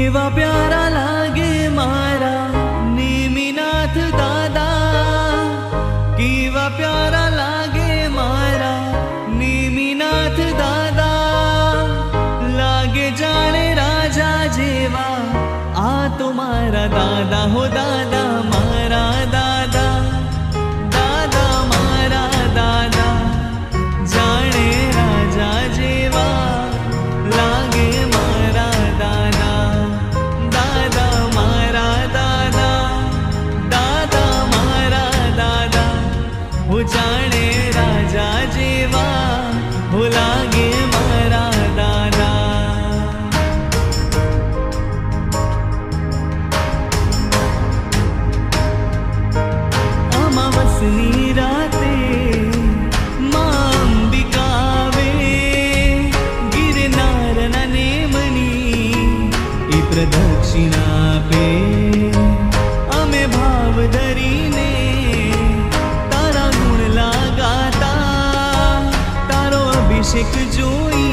केवा प्यारा लागे मारा नेमिनाथ दादा, केवा प्यारा लागे मारा नेमिनाथ दादा। लागे जाने राजा जेवा आ तो मारा दादा हो दादा, मारा दादा, दादा मारा दादा। जाने राजा जेवा लागे मारा दादा, दादा मारा दादा, दादा मारा दादा। हो जाने राजा जेवा हो लागे मारा दादा। अमावसनी राते मां अंबिकावे गिरनार ना नेमनी ई प्रदक्षिणा पे अमे भाव धरीने तारा गुण लगाता, तारो अभिषेक जोई